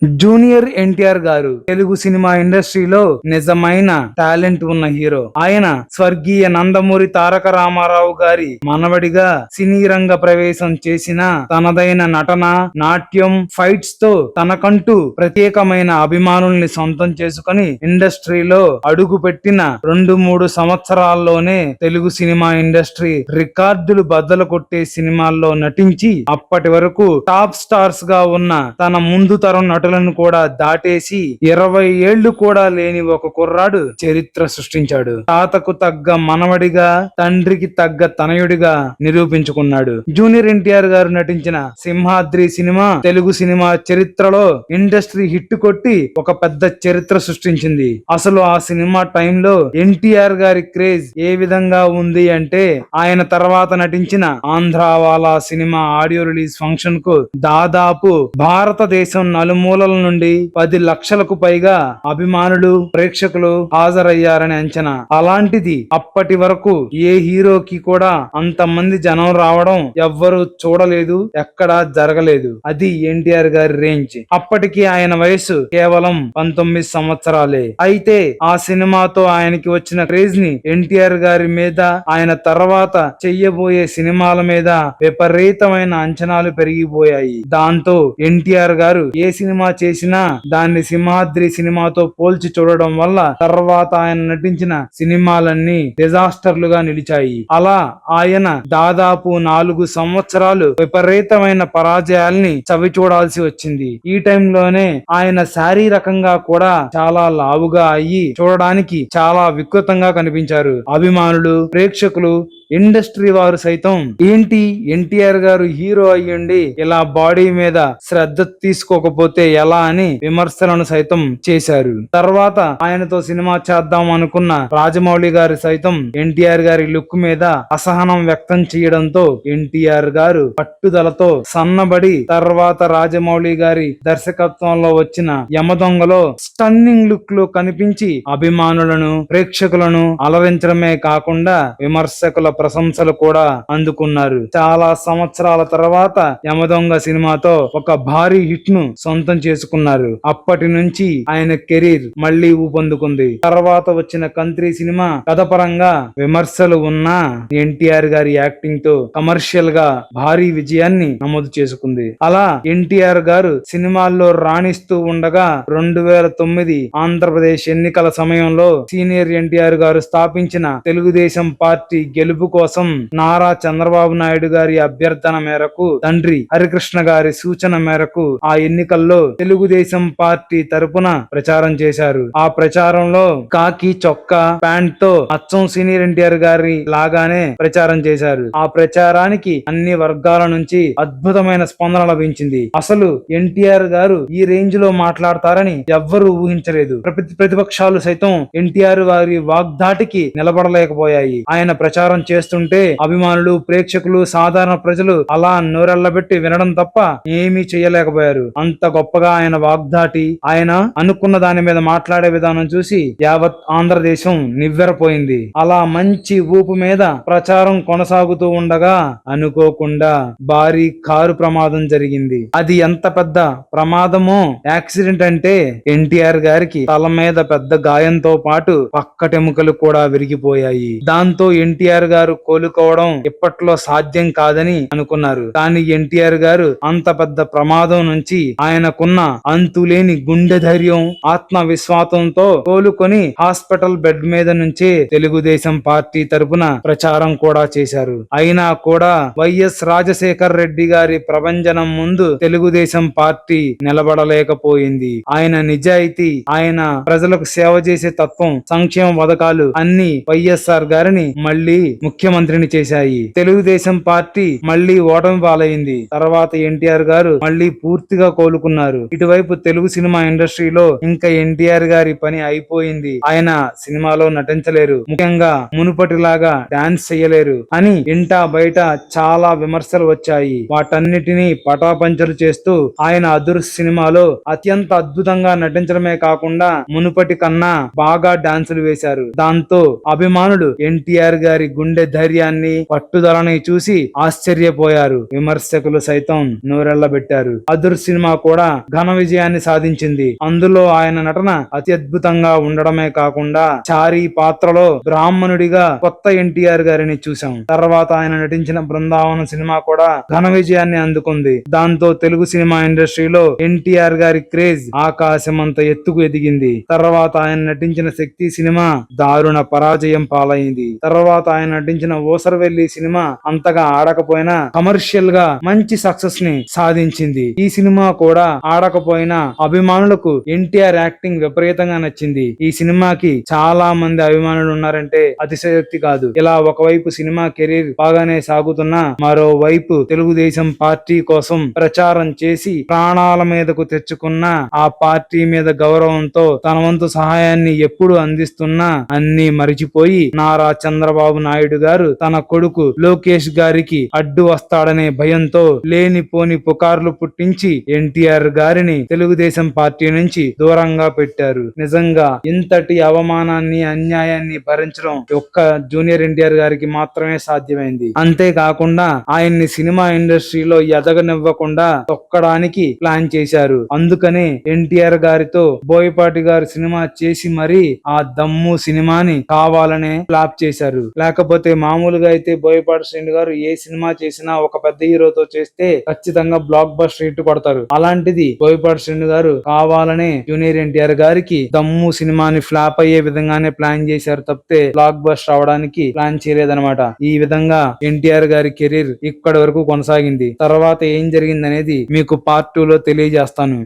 Junior NTR గారు Telugu cinema ఇండస్ట్రీలో నిజమైన టాలెంట్ ఉన్న హీరో. ఆయన స్వర్గీయ నందమూరి తారక రామారావు గారి మనవడిగా సినీ రంగ ప్రవేశం చేసిన తనదైన నటన, నాట్యం, ఫైట్స్ తో తనకంటూ ప్రత్యేకమైన అభిమానుల్ని సొంతం చేసుకుని ఇండస్ట్రీలో అడుగు పెట్టిన 2-3 సంవత్సరాల్లోనే తెలుగు సినిమా ఇండస్ట్రీ రికార్డులు బద్దలు కొట్టే సినిమాల్లో నటించి అప్పటి వరకు టాప్ స్టార్స్ గా ఉన్న తన ముందు తరం నటులను కూడా దాటేసి 20 ఏళ్లు కూడా లేని ఒక కుర్రాడు చరిత్ర సృష్టించాడు. తాతకు తగ్గ మనవడిగా, తండ్రికి తగ్గ తనయుడిగా నిరూపించుకున్నాడు. జూనియర్ ఎన్టీఆర్ గారు నటించిన సింహాద్రి సినిమా తెలుగు సినిమా చరిత్రలో ఇండస్ట్రీ హిట్ కొట్టి ఒక పెద్ద చరిత్ర సృష్టించింది. అసలు ఆ సినిమా టైంలో ఎన్టీఆర్ గారి క్రేజ్ ఏ విధంగా ఉంది అంటే, ఆయన తర్వాత నటించిన Andhrawala cinema audio release function కు దాదాపు భారతదేశం నలుమూలల నుండి 10 లక్షలకు పైగా అభిమానులు, ప్రేక్షకులు హాజరయ్యారని అంచనా. అలాంటిది అప్పటి వరకు ఏ హీరోకి కూడా అంతమంది జనం రావడం ఎవ్వరూ చూడలేదు, ఎక్కడా జరగలేదు. అది ఎన్టీఆర్ గారి రేంజ్. అప్పటికి ఆయన వయసు కేవలం 19 సంవత్సరాలే. అయితే ఆ సినిమాతో ఆయనకి వచ్చిన క్రేజ్ ని ఎన్టీఆర్ గారి మీద, ఆయన తర్వాత చెయ్యబోయే సినిమాల మీద విపరీతమైన అంచనాలు పెరిగిపోయాయి. దాంతో ఎన్టీఆర్ గారు ఏ సినిమా చేసినా దాన్ని సింహాద్రి సినిమాతో పోల్చి చూడడం వల్ల తర్వాత ఆయన నటించిన సినిమాలన్నీ డిజాస్టర్లుగా నిలిచాయి. అలా ఆయన దాదాపు 4 సంవత్సరాలు విపరీతమైన పరాజయాల్ని చవి చూడాల్సి వచ్చింది. ఈ టైంలోనే ఆయన శారీరకంగా కూడా చాలా లావుగా అయ్యి చూడడానికి చాలా వికృతంగా కనిపించారు. అభిమానులు, ప్రేక్షకులు, ఇండస్ట్రీ వారు సైతం ఏంటి ఎన్టీఆర్ గారు హీరో అయ్యుండి ఇలా బాడీ మీద శ్రద్ధ తీసుకోకపోతే ఎలా అని విమర్శలను సైతం చేశారు. తర్వాత ఆయనతో సినిమా చేద్దాం అనుకున్న రాజమౌళి గారు సైతం ఎన్టీఆర్ గారి లుక్ మీద అసహనం వ్యక్తం చేయడంతో ఎన్టీఆర్ గారు పట్టుదలతో సన్నబడి తర్వాత రాజమౌళి గారి దర్శకత్వంలో వచ్చిన యమదొంగలో స్టన్నింగ్ లుక్ లో కనిపించి అభిమానులను, ప్రేక్షకులను అలరించడమే కాకుండా విమర్శకుల ప్రశంసలు కూడా అందుకున్నారు. చాలా సంవత్సరాల తర్వాత యమదొంగ సినిమాతో ఒక భారీ హిట్ ను సొంతం చేసుకున్నారు. అప్పటి నుంచి ఆయన కెరీర్ మళ్లీ ఊపందుకుంది. తర్వాత వచ్చిన కంత్రి సినిమా కథపరంగా విమర్శలు ఉన్నా ఎన్టీఆర్ గారి యాక్టింగ్ తో కమర్షియల్ గా భారీ విజయాన్ని నమోదు చేసుకుంది. అలా ఎన్టీఆర్ గారు సినిమాల్లో రాణిస్తూ ఉండగా 2009 ఆంధ్రప్రదేశ్ ఎన్నికల సమయంలో సీనియర్ ఎన్టీఆర్ గారు స్థాపించిన తెలుగుదేశం పార్టీ గెలుపు కోసం నారా చంద్రబాబు నాయుడు గారి అభ్యర్థన మేరకు, తండ్రి హరికృష్ణ గారి సూచన మేరకు ఆ ఎన్నికల్లో తెలుగుదేశం పార్టీ తరపున ప్రచారం చేశారు. ఆ ప్రచారంలో కాకి చొక్కా, ప్యాంట్ తో అచ్చం సీనియర్ ఎన్టీఆర్ గారి లాగానే ప్రచారం చేశారు. ఆ ప్రచారానికి అన్ని వర్గాల నుంచి అద్భుతమైన స్పందన లభించింది. అసలు ఎన్టీఆర్ గారు ఈ రేంజ్ లో మాట్లాడతారని ఎవ్వరూ ఊహించలేదు. ప్రతిపక్షాలు సైతం ఎన్టీఆర్ వారి వాగ్దాటికి నిలబడలేకపోయాయి. ఆయన ప్రచారం చేస్తుంటే అభిమానులు, ప్రేక్షకులు, సాధారణ ప్రజలు అలా నోరెళ్లబెట్టి వినడం తప్ప ఏమీ చేయలేకపోయారు. అంత గొప్పగా ఆయన వాగ్దాటి, ఆయన అనుకున్న దాని మీద మాట్లాడే విధానం చూసి యావత్ ఆంధ్రదేశం నివ్వెరపోయింది. అలా మంచి ఊపు మీద ప్రచారం కొనసాగుతూ ఉండగా అనుకోకుండా భారీ కారు ప్రమాదం జరిగింది. అది ఎంత పెద్ద ప్రమాదమో, యాక్సిడెంట్ అంటే ఎన్టీఆర్ గారికి తల మీద పెద్ద గాయంతో పాటు పక్కటెముకలు కూడా విరిగిపోయాయి. దాంతో ఎన్టీఆర్ గారు కోలుకోవడం ఇప్పట్లో సాధ్యం కాదని అనుకున్నారు. కానీ ఎన్టీఆర్ గారు అంత పెద్ద ప్రమాదం నుంచి ఆయనకున్న అంతులేని గుండె ధైర్యం, ఆత్మవిశ్వాసంతో కోలుకొని హాస్పిటల్ బెడ్ మీద నుంచే తెలుగుదేశం పార్టీ తరపున ప్రచారం కూడా చేశారు. అయినా కూడా వైఎస్ రాజశేఖర్ రెడ్డి గారి ప్రభంజనం ముందు తెలుగుదేశం పార్టీ నిలబడలేకపోయింది. ఆయన నిజాయితీ, ఆయన ప్రజలకు సేవ చేసే తత్వం, సంక్షేమ పథకాలు అన్ని వైఎస్ఆర్ గారిని మళ్లీ ముఖ్యమంత్రిని చేశాయి. తెలుగుదేశం పార్టీ మళ్లీ ఓటమి పాలైంది. తర్వాత ఎన్టీఆర్ గారు మళ్లీ పూర్తిగా కోలుకున్నారు. ఇటువైపు తెలుగు సినిమా ఇండస్ట్రీలో ఇంకా ఎన్టీఆర్ గారి పని అయిపోయింది, ఆయన సినిమాలో నటించలేరు, ముఖ్యంగా మునుపటిలాగా డాన్స్ చెయ్యలేరు అని ఇంటా బయట చాలా విమర్శలు వచ్చాయి. వాటన్నిటినీ పటాపంచలు చేస్తూ ఆయన అదుర్స్ సినిమాలో అత్యంత అద్భుతంగా నటించడమే కాకుండా మునుపటి కన్నా బాగా డాన్సులు వేశారు. దాంతో అభిమానులు ఎన్టీఆర్ గారి గుండె ధైర్యాన్ని, పట్టుదలని చూసి ఆశ్చర్యపోయారు. విమర్శకులు సైతం నోరెళ్లబెట్టారు. అదుర్ సినిమా కూడా ఘన విజయాన్ని సాధించింది. అందులో ఆయన నటన అతి అద్భుతంగా ఉండడమే కాకుండా చారీ పాత్రలో బ్రాహ్మణుడిగా కొత్త ఎన్టీఆర్ గారిని చూశాం. తర్వాత ఆయన నటించిన బృందావనం సినిమా కూడా ఘన విజయాన్ని అందుకుంది. దాంతో తెలుగు సినిమా ఇండస్ట్రీలో ఎన్టీఆర్ గారి క్రేజ్ ఆకాశమంత ఎత్తుకు ఎదిగింది. తర్వాత ఆయన నటించిన శక్తి సినిమా దారుణ పరాజయం పాలైంది. తర్వాత ఆయన నటించిన ఓసరవెల్లి సినిమా అంతగా ఆడకపోయినా కమర్షియల్ గా మంచి సక్సెస్ ని సాధించింది. ఈ సినిమా కూడా ఆడకపోయినా అభిమానులకు ఎన్టీఆర్ యాక్టింగ్ విపరీతంగా నచ్చింది. ఈ సినిమాకి చాలా మంది అభిమానులు ఉన్నారంటే అతిశయోక్తి కాదు. ఇలా ఒకవైపు సినిమా కెరీర్ బాగానే సాగుతున్నా మరోవైపు తెలుగుదేశం పార్టీ కోసం ప్రచారం చేసి ప్రాణాల మీదకు తెచ్చుకున్న ఆ పార్టీ మీద గౌరవంతో తన వంతు సహాయాన్ని ఎప్పుడు అందిస్తున్నా అన్ని మరిచిపోయి నారా చంద్రబాబు నాయుడు గారు తన కొడుకు లోకేష్ గారికి అడ్డు వస్తాడనే భయంతో లేనిపోని పుకార్లు పుట్టించి ఎన్టీఆర్ గారిని తెలుగుదేశం పార్టీ నుంచి దూరంగా పెట్టారు. నిజంగా ఇంతటి అవమానాన్ని అన్యాయాన్ని భరించడం ఒక్క జూనియర్ ఎన్టీఆర్ గారికి మాత్రమే సాధ్యమైంది. అంతేకాకుండా ఆయన్ని సినిమా ఇండస్ట్రీలో ఎదగనివ్వకుండా తొక్కడానికి ప్లాన్ చేశారు. అందుకనే ఎన్టీఆర్ గారితో బోయపాటి గారు సినిమా చేసి మరీ ఆ దమ్ము సినిమాని కావాలనే ఫ్లాప్ చేశారు. లేకపోతే మామూలుగా అయితే బోయపాటి శ్రీను గారు ఏ సినిమా చేసినా ఒక పెద్ద హీరోతో చేస్తే ఖచ్చితంగా బ్లాక్ బస్టర్ హిట్ కొడతారు. అలాంటిది బోయపాటి శ్రీను గారు కావాలనే జూనియర్ ఎన్టీఆర్ గారికి దమ్ము సినిమాని ఫ్లాప్ అయ్యే విధంగానే ప్లాన్ చేశారు తప్పితే బ్లాక్ బస్టర్ అవడానికి ప్లాన్ చేయలేదన్నమాట. ఈ విధంగా ఎన్టీఆర్ గారి కెరీర్ ఇక్కడి వరకు కొనసాగింది. తర్వాత ఏం జరిగిందనేది మీకు పార్ట్ 2 లో తెలియజేస్తాను.